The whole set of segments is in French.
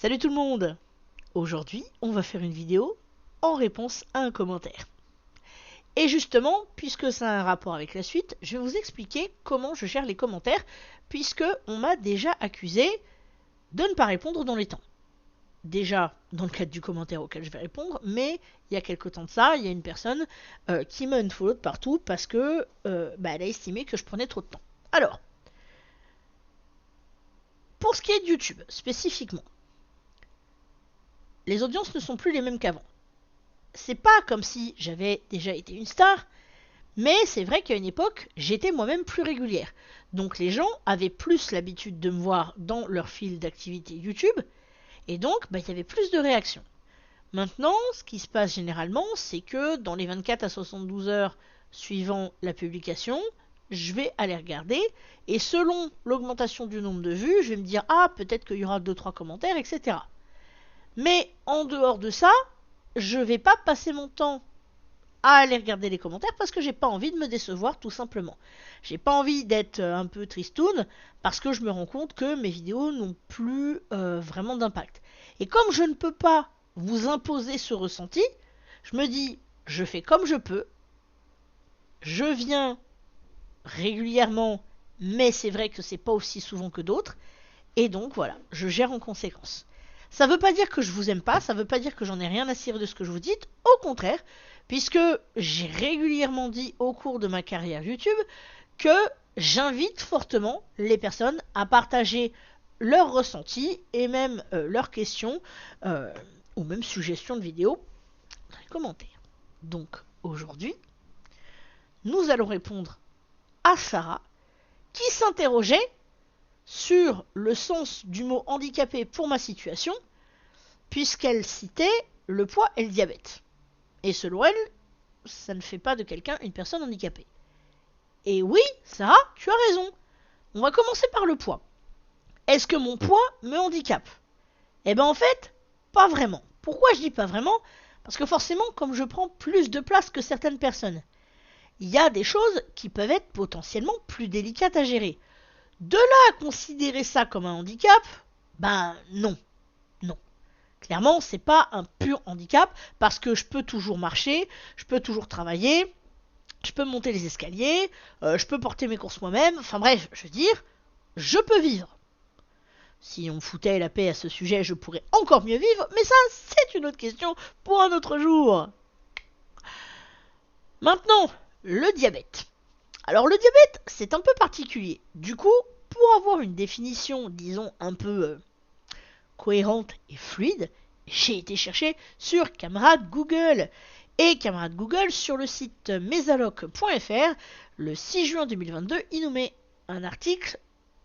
Salut tout le monde! Aujourd'hui, on va faire une vidéo en réponse à un commentaire. Et justement, puisque ça a un rapport avec la suite, je vais vous expliquer comment je gère les commentaires, puisque on m'a déjà accusé de ne pas répondre dans les temps. Déjà, dans le cadre du commentaire auquel je vais répondre, mais il y a quelque temps de ça, il y a une personne qui m'a unfollow de partout parce que elle a estimé que je prenais trop de temps. Alors, pour ce qui est de YouTube, spécifiquement, les audiences ne sont plus les mêmes qu'avant. C'est pas comme si j'avais déjà été une star, mais c'est vrai qu'à une époque, j'étais moi-même plus régulière. Donc les gens avaient plus l'habitude de me voir dans leur fil d'activité YouTube, et donc il y avait plus de réactions. Maintenant, ce qui se passe généralement, c'est que dans les 24 à 72 heures suivant la publication, je vais aller regarder, et selon l'augmentation du nombre de vues, je vais me dire « Ah, peut-être qu'il y aura 2-3 commentaires, etc. » Mais en dehors de ça, je vais pas passer mon temps à aller regarder les commentaires parce que j'ai pas envie de me décevoir tout simplement. J'ai pas envie d'être un peu tristoun parce que je me rends compte que mes vidéos n'ont plus vraiment d'impact. Et comme je ne peux pas vous imposer ce ressenti, je me dis je fais comme je peux, je viens régulièrement, mais c'est vrai que c'est pas aussi souvent que d'autres, et donc voilà, je gère en conséquence. Ça veut pas dire que je vous aime pas, ça veut pas dire que j'en ai rien à cirer de ce que je vous dis, au contraire, puisque j'ai régulièrement dit au cours de ma carrière YouTube que j'invite fortement les personnes à partager leurs ressentis et même leurs questions ou même suggestions de vidéos dans les commentaires. Donc aujourd'hui, nous allons répondre à Sarah qui s'interrogeait sur le sens du mot handicapé pour ma situation, puisqu'elle citait le poids et le diabète. Et selon elle, ça ne fait pas de quelqu'un une personne handicapée. Et oui, Sarah, tu as raison. On va commencer par le poids. Est-ce que mon poids me handicape? Eh ben en fait, pas vraiment. Pourquoi je dis pas vraiment? Parce que forcément, comme je prends plus de place que certaines personnes, il y a des choses qui peuvent être potentiellement plus délicates à gérer. De là à considérer ça comme un handicap, ben non. Non. Clairement, c'est pas un pur handicap parce que je peux toujours marcher, je peux toujours travailler, je peux monter les escaliers, je peux porter mes courses moi-même, enfin bref, je veux dire, je peux vivre. Si on me foutait la paix à ce sujet, je pourrais encore mieux vivre, mais ça, c'est une autre question pour un autre jour. Maintenant, le diabète. Alors le diabète, c'est un peu particulier. Du coup, pour avoir une définition, disons, un peu cohérente et fluide, j'ai été chercher sur Camarade Google. Et Camarade Google, sur le site mesaloc.fr, le 6 juin 2022, il nous met un article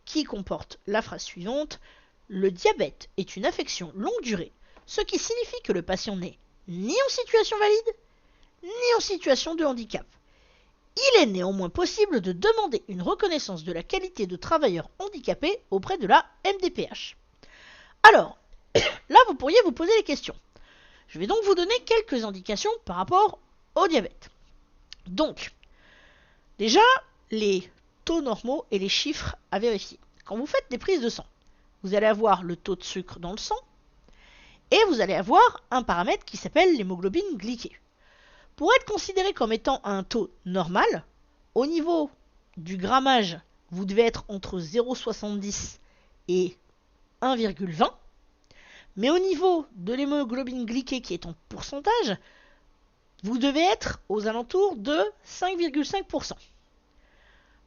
qui comporte la phrase suivante: le diabète est une affection longue durée, ce qui signifie que le patient n'est ni en situation valide, ni en situation de handicap. Il est néanmoins possible de demander une reconnaissance de la qualité de travailleur handicapé auprès de la MDPH. Alors, là vous pourriez vous poser les questions. Je vais donc vous donner quelques indications par rapport au diabète. Donc, déjà, les taux normaux et les chiffres à vérifier. Quand vous faites des prises de sang, vous allez avoir le taux de sucre dans le sang et vous allez avoir un paramètre qui s'appelle l'hémoglobine glyquée. Pour être considéré comme étant un taux normal, au niveau du grammage, vous devez être entre 0,70 et 1,20. Mais au niveau de l'hémoglobine glyquée qui est en pourcentage, vous devez être aux alentours de 5,5%.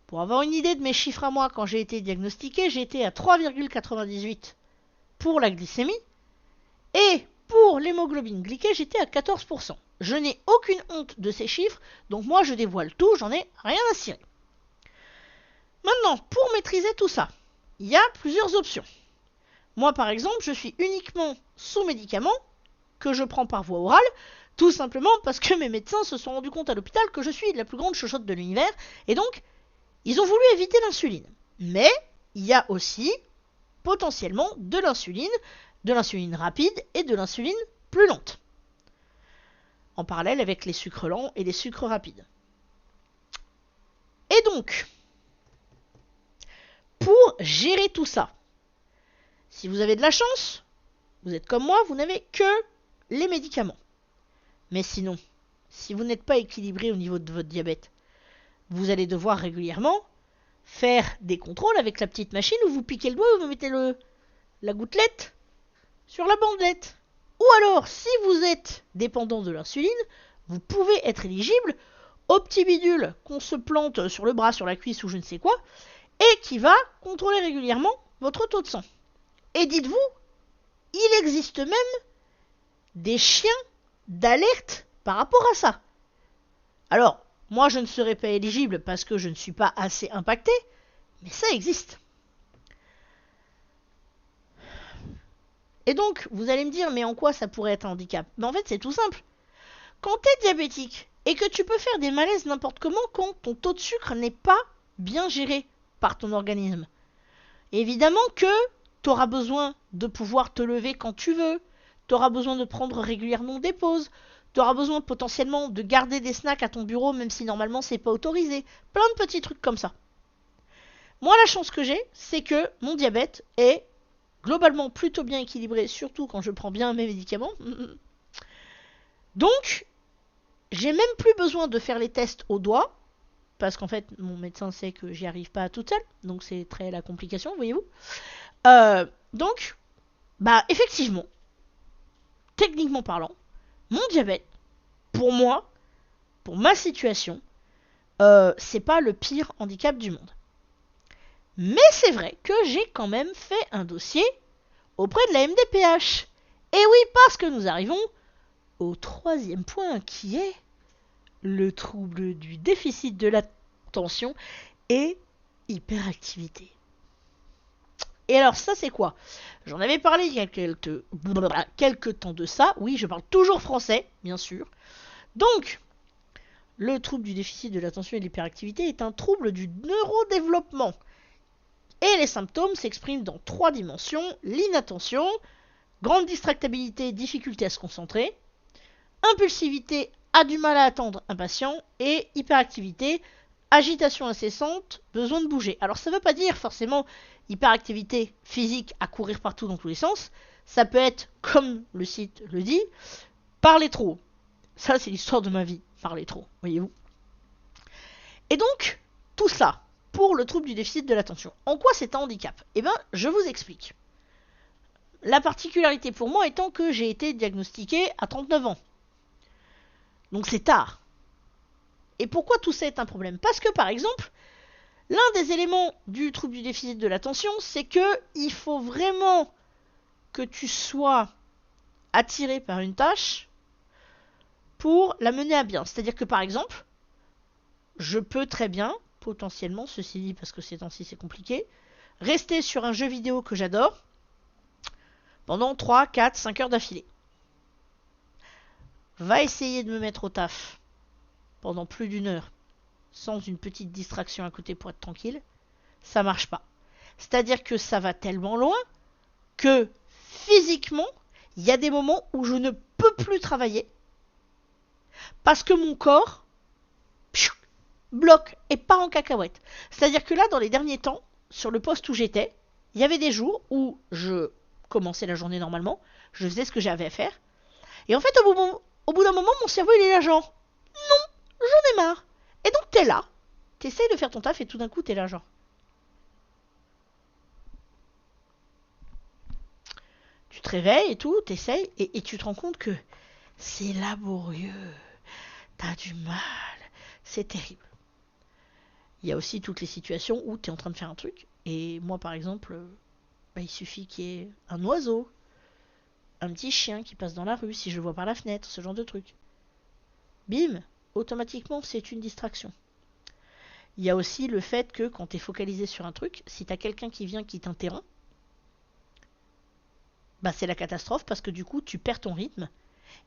Pour avoir une idée de mes chiffres à moi quand j'ai été diagnostiqué, j'ai été à 3,98 pour la glycémie et pour l'hémoglobine glyquée, j'étais à 14%. Je n'ai aucune honte de ces chiffres, donc moi je dévoile tout, j'en ai rien à cirer. Maintenant, pour maîtriser tout ça, il y a plusieurs options. Moi par exemple, je suis uniquement sous médicaments que je prends par voie orale, tout simplement parce que mes médecins se sont rendus compte à l'hôpital que je suis la plus grande chochotte de l'univers, et donc ils ont voulu éviter l'insuline. Mais il y a aussi potentiellement de l'insuline rapide et de l'insuline plus lente, en parallèle avec les sucres lents et les sucres rapides. Et donc, pour gérer tout ça, si vous avez de la chance, Vous êtes comme moi, vous n'avez que les médicaments. Mais sinon, si vous n'êtes pas équilibré au niveau de votre diabète, vous allez devoir régulièrement faire des contrôles avec la petite machine où vous piquez le doigt et vous mettez la gouttelette sur la bandelette. Ou alors, si vous êtes dépendant de l'insuline, vous pouvez être éligible au petit bidule qu'on se plante sur le bras, sur la cuisse ou je ne sais quoi, et qui va contrôler régulièrement votre taux de sang. Et dites-vous, il existe même des chiens d'alerte par rapport à ça. Alors, moi je ne serai pas éligible parce que je ne suis pas assez impacté, mais ça existe. Et donc, vous allez me dire, mais en quoi ça pourrait être un handicap? En fait, c'est tout simple. Quand tu es diabétique et que tu peux faire des malaises n'importe comment quand ton taux de sucre n'est pas bien géré par ton organisme, évidemment que tu auras besoin de pouvoir te lever quand tu veux, tu auras besoin de prendre régulièrement des pauses, tu auras besoin potentiellement de garder des snacks à ton bureau même si normalement c'est pas autorisé. Plein de petits trucs comme ça. Moi, la chance que j'ai, c'est que mon diabète est globalement plutôt bien équilibré, surtout quand je prends bien mes médicaments. Donc, j'ai même plus besoin de faire les tests au doigt, parce qu'en fait, mon médecin sait que j'y arrive pas toute seule, donc c'est très la complication, voyez-vous. Donc, effectivement, techniquement parlant, mon diabète, pour moi, pour ma situation, c'est pas le pire handicap du monde. Mais c'est vrai que j'ai quand même fait un dossier auprès de la MDPH. Et oui, parce que nous arrivons au troisième point qui est le trouble du déficit de l'attention et hyperactivité. Et alors ça c'est quoi? J'en avais parlé il y a quelques temps de ça. Oui, je parle toujours français, bien sûr. Donc, le trouble du déficit de l'attention et de l'hyperactivité est un trouble du neurodéveloppement. Et les symptômes s'expriment dans 3 dimensions: l'inattention, grande distractibilité, difficulté à se concentrer, impulsivité, a du mal à attendre, impatient, et hyperactivité, agitation incessante, besoin de bouger. Alors ça ne veut pas dire forcément hyperactivité physique à courir partout dans tous les sens, ça peut être, comme le site le dit, parler trop. Ça c'est l'histoire de ma vie, parler trop, voyez-vous. Et donc, tout ça, pour le trouble du déficit de l'attention. En quoi c'est un handicap? Eh bien, je vous explique. La particularité pour moi étant que j'ai été diagnostiqué à 39 ans. Donc c'est tard. Et pourquoi tout ça est un problème? Parce que par exemple, l'un des éléments du trouble du déficit de l'attention, c'est que il faut vraiment que tu sois attiré par une tâche pour la mener à bien. C'est-à-dire que par exemple, je peux très bien, potentiellement, ceci dit parce que ces temps-ci c'est compliqué, rester sur un jeu vidéo que j'adore pendant 3, 4, 5 heures d'affilée. Va essayer de me mettre au taf pendant plus d'1 heure sans une petite distraction à côté pour être tranquille, ça marche pas. C'est-à-dire que ça va tellement loin que physiquement, il y a des moments où je ne peux plus travailler parce que mon corps bloque et part en cacahuète. C'est-à-dire que là, dans les derniers temps, sur le poste où j'étais, il y avait des jours où je commençais la journée normalement, je faisais ce que j'avais à faire, et en fait, au bout d'un moment, mon cerveau, il est là genre, non, j'en ai marre. Et donc, t'es là, t'essayes de faire ton taf, et tout d'un coup, t'es là genre. Tu te réveilles et tout, t'essayes, et tu te rends compte que c'est laborieux, t'as du mal, c'est terrible. Il y a aussi toutes les situations où t'es en train de faire un truc, et moi, par exemple, il suffit qu'il y ait un oiseau, un petit chien qui passe dans la rue, si je le vois par la fenêtre, ce genre de truc. Bim, automatiquement, c'est une distraction. Il y a aussi le fait que quand t'es focalisé sur un truc, si t'as quelqu'un qui vient qui t'interrompt, c'est la catastrophe parce que du coup, tu perds ton rythme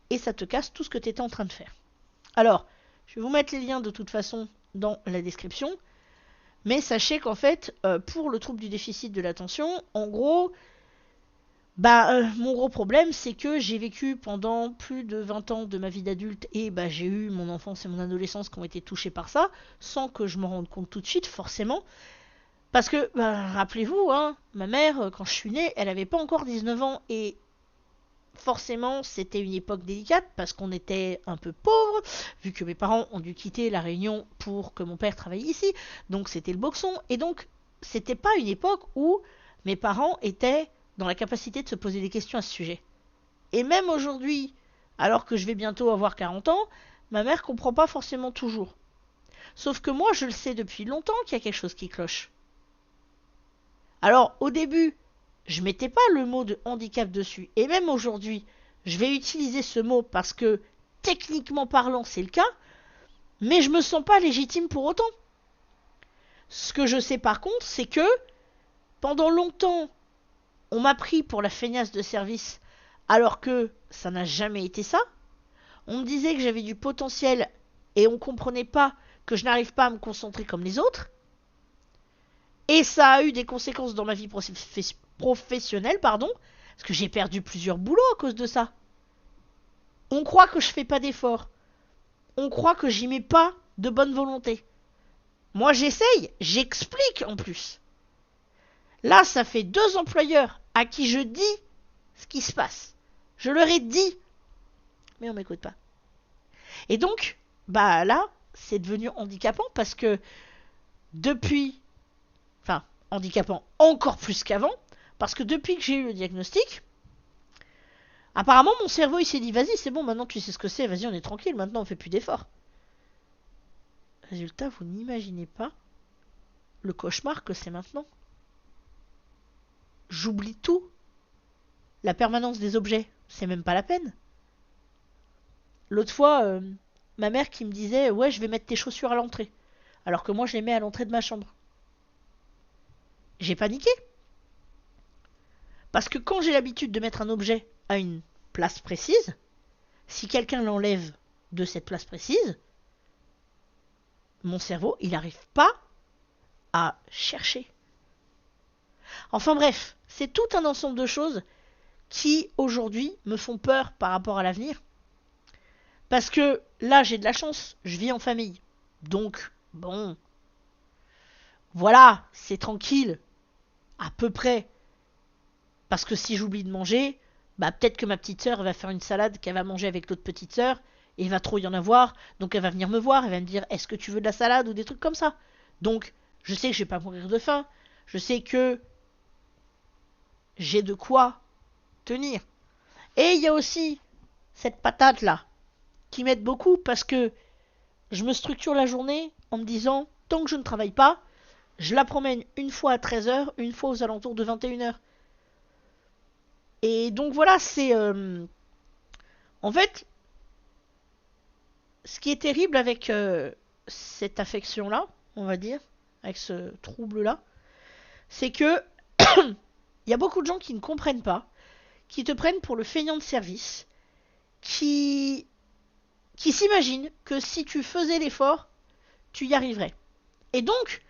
et ça te casse tout ce que t'étais en train de faire. Alors, je vais vous mettre les liens de toute façon dans la description, mais sachez qu'en fait, pour le trouble du déficit de l'attention, en gros, mon gros problème, c'est que j'ai vécu pendant plus de 20 ans de ma vie d'adulte et j'ai eu mon enfance et mon adolescence qui ont été touchés par ça, sans que je m'en rende compte tout de suite, forcément. Parce que, rappelez-vous, ma mère, quand je suis née, elle avait pas encore 19 ans et forcément, c'était une époque délicate parce qu'on était un peu pauvre, vu que mes parents ont dû quitter la Réunion pour que mon père travaille ici. Donc c'était le boxon. Et donc, c'était pas une époque où mes parents étaient dans la capacité de se poser des questions à ce sujet. Et même aujourd'hui, alors que je vais bientôt avoir 40 ans, ma mère comprend pas forcément toujours. Sauf que moi, je le sais depuis longtemps qu'il y a quelque chose qui cloche. Alors, au début, je mettais pas le mot de handicap dessus. Et même aujourd'hui, je vais utiliser ce mot parce que, techniquement parlant, c'est le cas, mais je me sens pas légitime pour autant. Ce que je sais par contre, c'est que, pendant longtemps, on m'a pris pour la feignasse de service, alors que ça n'a jamais été ça. On me disait que j'avais du potentiel et on comprenait pas que je n'arrive pas à me concentrer comme les autres. Et ça a eu des conséquences dans ma vie professionnelle, pardon, parce que j'ai perdu plusieurs boulots à cause de ça. On croit que je fais pas d'efforts. On croit que j'y mets pas de bonne volonté. Moi j'essaye, j'explique en plus. Là, ça fait 2 employeurs à qui je dis ce qui se passe. Je leur ai dit, mais on m'écoute pas. Et donc, bah là, c'est devenu handicapant parce que depuis, enfin, handicapant encore plus qu'avant, parce que depuis que j'ai eu le diagnostic, apparemment mon cerveau il s'est dit, vas-y, c'est bon, maintenant tu sais ce que c'est, vas-y, on est tranquille, maintenant on fait plus d'efforts. Résultat, vous n'imaginez pas le cauchemar que c'est maintenant. J'oublie tout. La permanence des objets, c'est même pas la peine. L'autre fois, ma mère qui me disait, ouais, je vais mettre tes chaussures à l'entrée. Alors que moi, je les mets à l'entrée de ma chambre. J'ai paniqué. Parce que quand j'ai l'habitude de mettre un objet à une place précise, si quelqu'un l'enlève de cette place précise, mon cerveau, il n'arrive pas à chercher. Enfin bref, c'est tout un ensemble de choses qui, aujourd'hui, me font peur par rapport à l'avenir. Parce que là, j'ai de la chance, je vis en famille. Donc, bon, voilà, c'est tranquille, à peu près. Parce que si j'oublie de manger, bah peut-être que ma petite sœur va faire une salade qu'elle va manger avec l'autre petite sœur, et il va trop y en avoir, donc elle va venir me voir, elle va me dire est-ce que tu veux de la salade ou des trucs comme ça. Donc, je sais que je vais pas mourir de faim, je sais que j'ai de quoi tenir. Et il y a aussi cette patate là, qui m'aide beaucoup parce que je me structure la journée en me disant tant que je ne travaille pas, je la promène une fois à 13h, une fois aux alentours de 21h. Et donc voilà, c'est... en fait, ce qui est terrible avec cette affection-là, on va dire, avec ce trouble-là, c'est que il y a beaucoup de gens qui ne comprennent pas, qui te prennent pour le feignant de service, qui s'imaginent que si tu faisais l'effort, tu y arriverais. Et donc,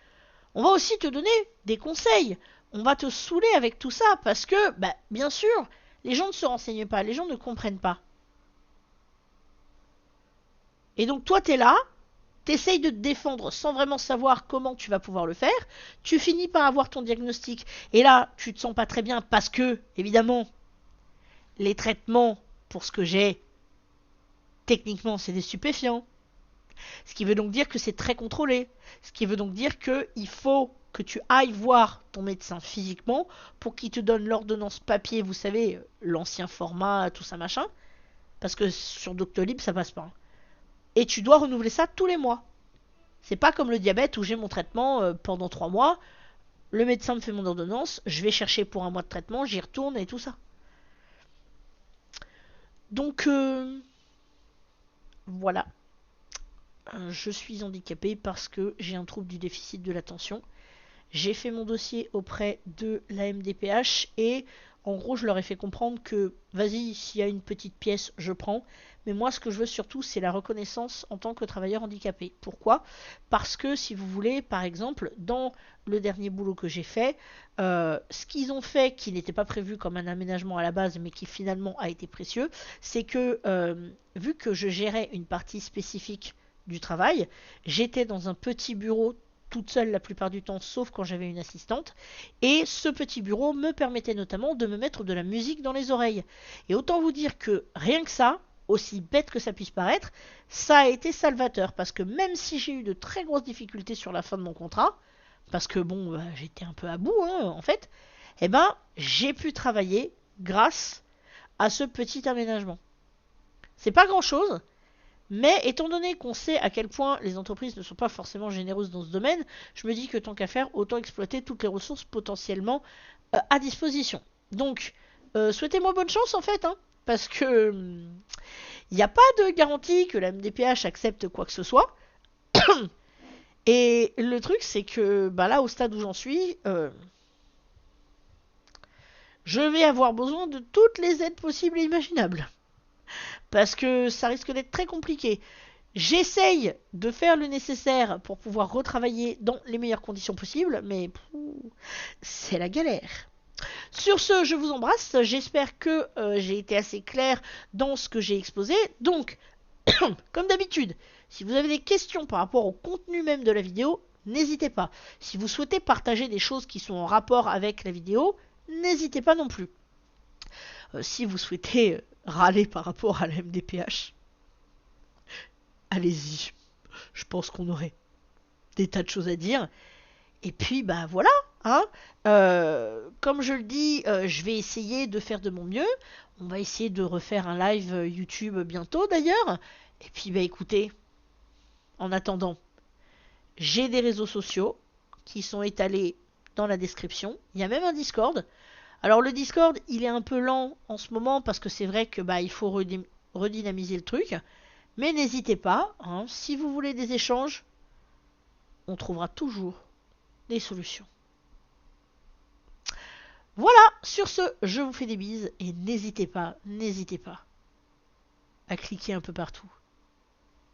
on va aussi te donner des conseils. On va te saouler avec tout ça parce que, bah, bien sûr, les gens ne se renseignent pas, les gens ne comprennent pas. Et donc toi, t'es là, t'essayes de te défendre sans vraiment savoir comment tu vas pouvoir le faire. Tu finis par avoir ton diagnostic. Et là, tu te sens pas très bien parce que, évidemment, les traitements pour ce que j'ai, techniquement, c'est des stupéfiants. Ce qui veut donc dire que c'est très contrôlé. Ce qui veut donc dire qu'il faut que tu ailles voir ton médecin physiquement pour qu'il te donne l'ordonnance papier, vous savez, l'ancien format, tout ça machin. Parce que sur Doctolib, ça passe pas. Et tu dois renouveler ça tous les mois. C'est pas comme le diabète où j'ai mon traitement pendant 3 mois, le médecin me fait mon ordonnance, je vais chercher pour un mois de traitement, j'y retourne et tout ça. Donc, voilà. Je suis handicapée parce que j'ai un trouble du déficit de l'attention. J'ai fait mon dossier auprès de la MDPH et en gros je leur ai fait comprendre que vas-y, s'il y a une petite pièce, je prends. Mais moi ce que je veux surtout c'est la reconnaissance en tant que travailleur handicapé. Pourquoi? Parce que si vous voulez, par exemple, dans le dernier boulot que j'ai fait, ce qu'ils ont fait, qui n'était pas prévu comme un aménagement à la base, mais qui finalement a été précieux, c'est que vu que je gérais une partie spécifique du travail, j'étais dans un petit bureau toute seule la plupart du temps, sauf quand j'avais une assistante. Et ce petit bureau me permettait notamment de me mettre de la musique dans les oreilles. Et autant vous dire que rien que ça, aussi bête que ça puisse paraître, ça a été salvateur. Parce que même si j'ai eu de très grosses difficultés sur la fin de mon contrat, parce que bon, j'étais un peu à bout en fait, eh ben j'ai pu travailler grâce à ce petit aménagement. C'est pas grand chose, mais étant donné qu'on sait à quel point les entreprises ne sont pas forcément généreuses dans ce domaine, je me dis que tant qu'à faire, autant exploiter toutes les ressources potentiellement à disposition. Donc, souhaitez-moi bonne chance en fait, parce que il n'y a pas de garantie que la MDPH accepte quoi que ce soit. Et le truc, c'est que là, au stade où j'en suis, je vais avoir besoin de toutes les aides possibles et imaginables. Parce que ça risque d'être très compliqué. J'essaye de faire le nécessaire pour pouvoir retravailler dans les meilleures conditions possibles, mais c'est la galère. Sur ce, je vous embrasse. J'espère que j'ai été assez clair dans ce que j'ai exposé. Donc, comme d'habitude, si vous avez des questions par rapport au contenu même de la vidéo, n'hésitez pas. Si vous souhaitez partager des choses qui sont en rapport avec la vidéo, n'hésitez pas non plus. Si vous souhaitez râler par rapport à la MDPH, allez-y. Je pense qu'on aurait des tas de choses à dire. Et puis, voilà. Comme je le dis, je vais essayer de faire de mon mieux. On va essayer de refaire un live YouTube bientôt d'ailleurs. Et puis, écoutez, en attendant, j'ai des réseaux sociaux qui sont étalés dans la description. Il y a même un Discord. Alors le Discord, il est un peu lent en ce moment parce que c'est vrai que il faut redynamiser le truc. Mais n'hésitez pas, si vous voulez des échanges, on trouvera toujours des solutions. Voilà, sur ce, je vous fais des bises et n'hésitez pas à cliquer un peu partout.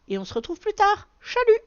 Et on se retrouve plus tard. Salut!